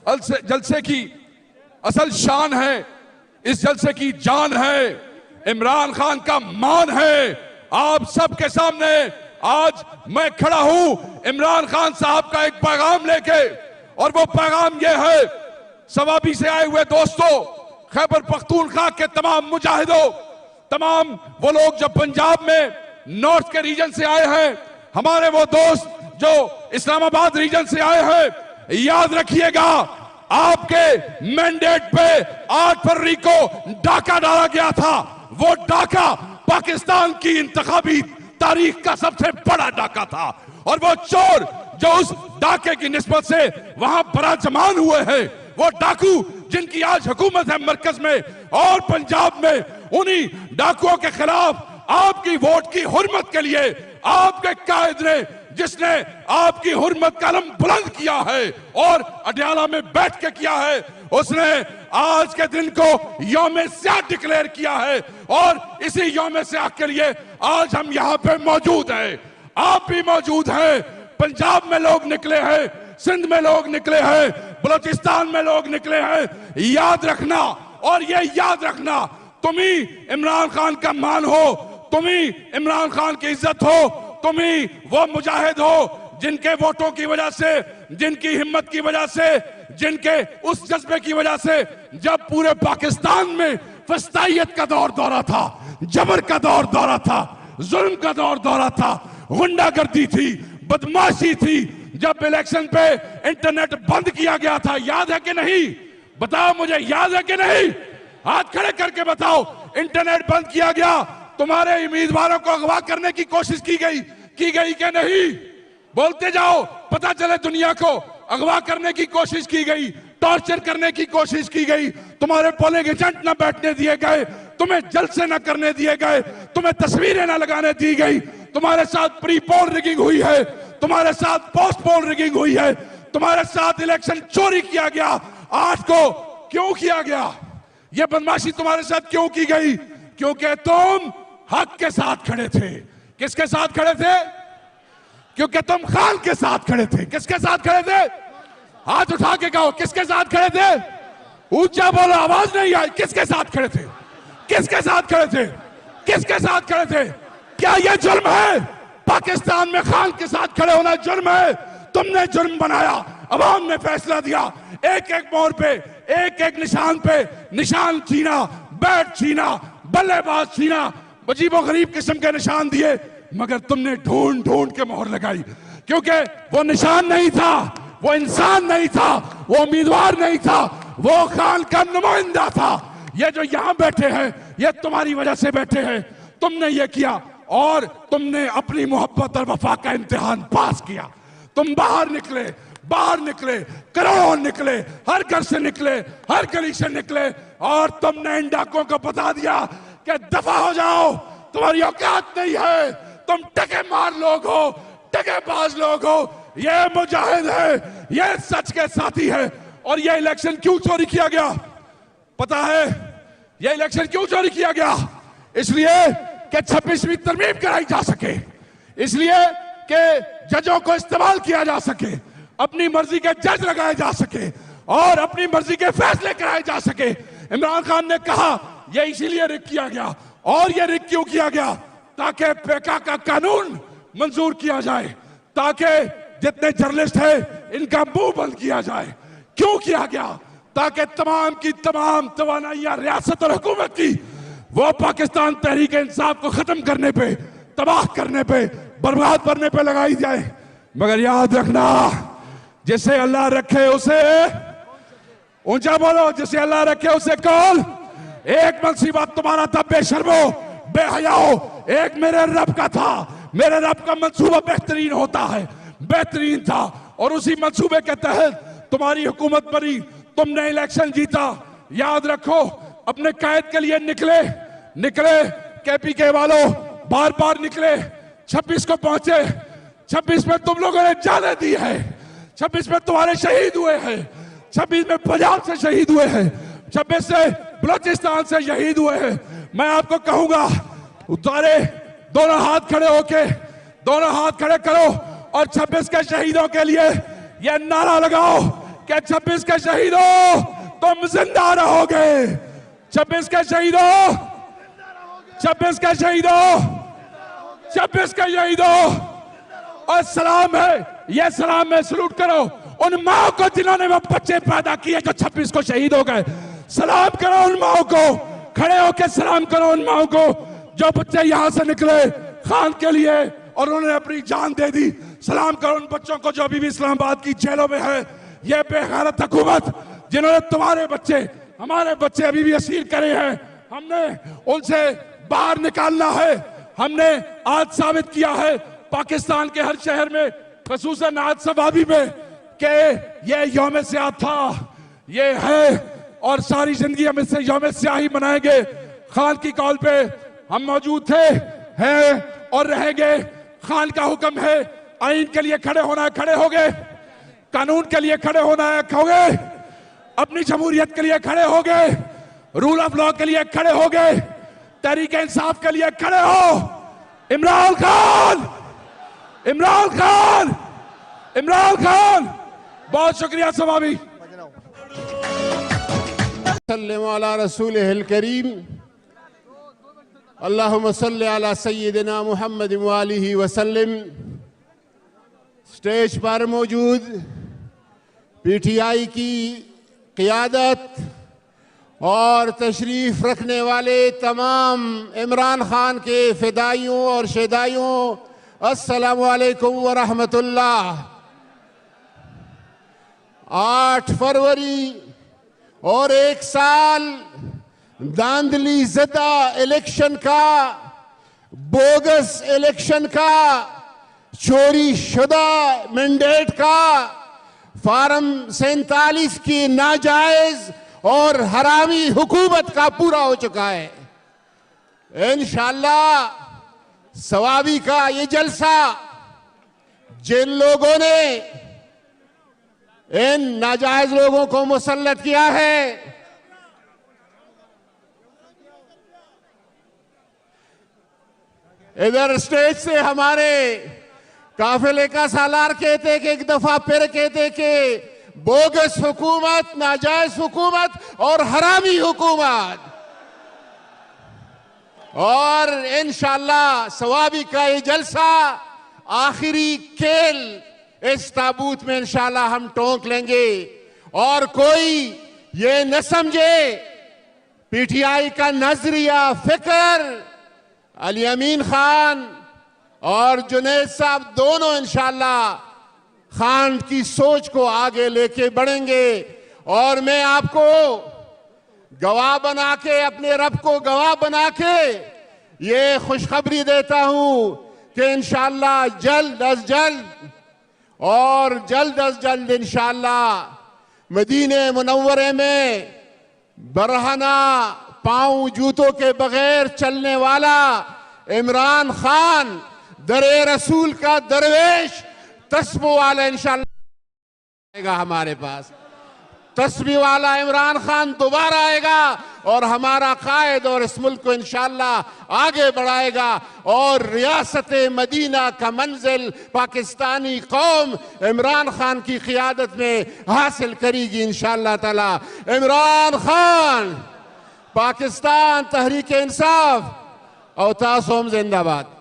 जलसे की असल शान है, इस जलसे की जान है, इमरान खान का मान है। आप सबके सामने आज मैं खड़ा हूं इमरान खान साहब का एक पैगाम लेके, और वो पैगाम ये है, सवाबी से आए हुए दोस्तों, खैबर पख्तूनख्वा के तमाम मुजाहिदों, तमाम वो लोग जो पंजाब में नॉर्थ के रीजन से आए हैं, हमारे वो दोस्त जो इस्लामाबाद रीजन से आए हैं, याद रखिएगा आपके मैंडेट पे 8 फरवरी को डाका डाला गया था। वो डाका पाकिस्तान की इंतखाबी तारीख का सबसे बड़ा डाका था, और वो चोर जो उस डाके की निस्बत से वहां बराजमान हुए हैं, वो डाकू जिनकी आज हुकूमत है मरकज में और पंजाब में, उन्हीं डाकुओं के खिलाफ आपकी वोट की हुर्मत के लिए आपके कायद ने, जिसने आपकी हुर्मत का अलम बुलंद किया है और अडयाला में बैठ के किया है, उसने आज के दिन को यौम स्याह डिक्लेयर किया है, और इसी यौम स्याह के लिए आज हम यहाँ पे मौजूद हैं। आप भी मौजूद हैं। पंजाब में लोग निकले हैं, सिंध में लोग निकले हैं, बलोचिस्तान में लोग निकले हैं। याद रखना, और ये याद रखना, तुम ही इमरान खान का मान हो, तुम ही इमरान खान की इज्जत हो, तुम ही वो मुजाहिद हो जिनके वोटों की वजह से, जिनकी हिम्मत की वजह से, जिनके उस जज्बे की वजह से जब पूरे पाकिस्तान में फस्तायत का दौरा था, जबर का दौरा था, जुल्म का दौरा था, गुंडागर्दी थी, बदमाशी थी, जब इलेक्शन पे इंटरनेट बंद किया गया था, याद है कि नहीं? बताओ मुझे, याद है कि नहीं? हाथ खड़े करके बताओ। इंटरनेट बंद किया गया, तुम्हारे उम्मीदवारों को अगवा करने की कोशिश की गई कि नहीं? बोलते जाओ, पता चले दुनिया को। अगवा करने की कोशिश की गई, टॉर्चर करने की कोशिश की गई, तुम्हारे पोलिंग एजेंट न बैठने दिए गए, तुम्हें जलसे न करने दिए गए, तुम्हें तस्वीरें न लगाने दी गई, तुम्हारे साथ प्री पोल रिगिंग हुई है, तुम्हारे साथ पोस्ट पोल रिगिंग हुई है, तुम्हारे साथ इलेक्शन चोरी किया गया। 8 को क्यों किया गया? यह बदमाशी तुम्हारे साथ क्यों की गई? क्योंकि तुम हक के साथ खड़े थे। किसके साथ खड़े थे? क्योंकि तुम खान के साथ खड़े थे। किसके साथ खड़े थे? हाथ उठा के कहो, किसके साथ खड़े थे? ऊंचा बोलो, आवाज नहीं आई। किसके साथ खड़े थे? किसके साथ खड़े थे? किसके साथ खड़े थे? क्या यह जुर्म है? पाकिस्तान में खान के साथ खड़े होना जुर्म है? तुमने जुर्म बनाया, अवाम ने फैसला दिया, एक एक मोड़ पे, एक एक निशान पे निशान छीना, बैट छीना, बल्लेबाज छीना, अजीबो गरीब किस्म के निशान दिए, मगर तुमने ढूंढ ढूंढ के मोहर लगाई, क्योंकि वो निशान नहीं था, वो इंसान नहीं था, वो उम्मीदवार नहीं था, वो खान का नुमाइंदा था। ये जो यहां बैठे हैं, ये तुम्हारी वजह से बैठे हैं। तुमने ये किया, और तुमने अपनी मोहब्बत और वफा का इम्तिहान पास किया। तुम बाहर निकले, करोड़ों निकले, हर घर से निकले, हर गली से निकले, और तुमने इन डाकुओं को बता दिया कि दफा हो जाओ, तुम्हारी औकात नहीं है, तुम टके मार लोग हो, टकेबाज लोग हो। ये मुजाहिद है, ये सच के साथी है। और ये इलेक्शन क्यों चोरी किया गया? पता है ये इलेक्शन क्यों चोरी किया गया? इसलिए कि 26वीं तरमीम कराई जा सके, इसलिए कि जजों को इस्तेमाल किया जा सके, अपनी मर्जी के जज लगाए जा सके, और अपनी मर्जी के फैसले कराए जा सके। इमरान खान ने कहा यह इसीलिए रिग किया गया। और यह रिग क्यों किया गया? ताकि पेका का कानून मंजूर किया जाए, ताकि जितने जर्नलिस्ट हैं इनका मुंह बंद किया जाए। क्यों किया गया? ताकि तमाम की तमाम तवानाइयां रियासत और हुकूमत की वो पाकिस्तान तहरीक इंसाफ को खत्म करने पे, तबाह करने पे, बर्बाद करने पे लगाई जाए। मगर याद रखना, जिसे अल्लाह रखे उसे, ऊंचा बोलो, जिसे अल्लाह रखे उसे कौल। एक मुसीबा तुम्हारा था बेशर्मो, बेहयाओ, एक मेरे रब का था। मेरे रब का मंसूबा बेहतरीन होता है, बेहतरीन था, और उसी मंसूबे के तहत तुम्हारी हुकूमत बनी, तुमने इलेक्शन जीता। याद रखो, अपने कैद के लिए निकले केपीके वालों, बार बार निकले, 26 को पहुंचे, 26 में तुम लोगों ने जाने दी है, 26 में तुम्हारे शहीद हुए हैं, 26 में पंजाब से शहीद हुए हैं, 26 से बलोचिस्तान से शहीद हुए हैं। मैं आपको कहूंगा, उतारे दोनों हाथ खड़े होके, दोनों हाथ खड़े करो, और 26 के शहीदों के लिए यह नारा लगाओ कि 26 के शहीदों तुम जिंदा रहोगे। 26 के शहीदों, 26 के शहीदों, 26 के शहीदों। और सलाम है, यह सलाम है, सलूट करो उन माओ को जिन्होंने वो बच्चे पैदा किए जो 26 को शहीद हो गए। सलाम करो उन माओ को, खड़े होकर सलाम करो उन माओ को जो बच्चे यहां से निकले खान के लिए और उन्होंने अपनी जान दे दी। सलाम करो उन बच्चों को जो अभी भी इस्लामाबाद की जेलों में है। ये बेगैरत हुकूमत जिन्होंने तुम्हारे बच्चे, हमारे बच्चे अभी भी असील करे हैं, हमने उनसे बाहर निकालना है। हमने आज साबित किया है पाकिस्तान के हर शहर में, खसूसन आज सवाबी में, कि ये यौम स्याह था, ये है और सारी जिंदगी हम इससे यौम स्याही मनाएंगे। खान की कॉल पे हम मौजूद थे, हैं और रहेंगे। खान का हुक्म है, आईन के लिए खड़े होना है, खड़े हो गए। कानून के लिए खड़े होना है, हो गए। अपनी जमहूरियत के लिए खड़े हो गए। रूल ऑफ लॉ के लिए खड़े हो गए। तहरीक इंसाफ के लिए खड़े हो। इमरान खान, इमरान खान, इमरान खान। बहुत शुक्रिया सवाबी। अला रसूलिहिल करीम अल्लाहुम्मा सल्लि अला सय्यिदिना मुहम्मद व आलिहि वसल्लम। स्टेज पर मौजूद पीटीआई की क़ियादत और तशरीफ़ रखने वाले तमाम इमरान खान के फ़िदाइयों और शेदाइयों, अस्सलामु अलैकुम व रहमतुल्लाह। 8 फरवरी और 1 साल धांधली ज़दा इलेक्शन का, बोगस इलेक्शन का, चोरी शुदा मैंडेट का, फार्म 47 की नाजायज और हरामी हुकूमत का पूरा हो चुका है। इंशाअल्लाह सवाबी का ये जलसा जिन लोगों ने इन नाजायज लोगों को मुसल्लत किया है, इधर स्टेज से हमारे काफिले का सालार कहते कि एक दफा फिर कहते कि बोगस हुकूमत, नाजायज हुकूमत और हरामी हुकूमत। और इंशाअल्लाह सवाबी का ये जलसा आखिरी खेल इस ताबूत में इंशाअल्लाह हम टोंक लेंगे। और कोई ये न समझे पीटीआई का नजरिया, फिक्र, अली अमीन खान और जुनैद साहब दोनों इंशाअल्लाह खान की सोच को आगे लेके बढ़ेंगे। और मैं आपको गवाह बना के, अपने रब को गवाह बना के ये खुशखबरी देता हूं कि इंशाअल्लाह जल्द अज जल्द और जल्द अज जल्द इंशाअल्लाह मदीने मुनव्वरे में बरहना पांव जूतों के बगैर चलने वाला इमरान खान, दरे रसूल का दरवेश, तस्बीह वाला इंशाअल्लाह आएगा हमारे पास। तस्बीह वाला इमरान खान दोबारा आएगा और हमारा कायद और इस मुल्क को इंशाअल्लाह आगे बढ़ाएगा। और रियासत मदीना का मंजिल पाकिस्तानी कौम इमरान खान की क़ियादत में हासिल करेगी इंशाअल्लाह ताला। इमरान खान, पाकिस्तान तहरीक इंसाफ और तासोम जिंदाबाद।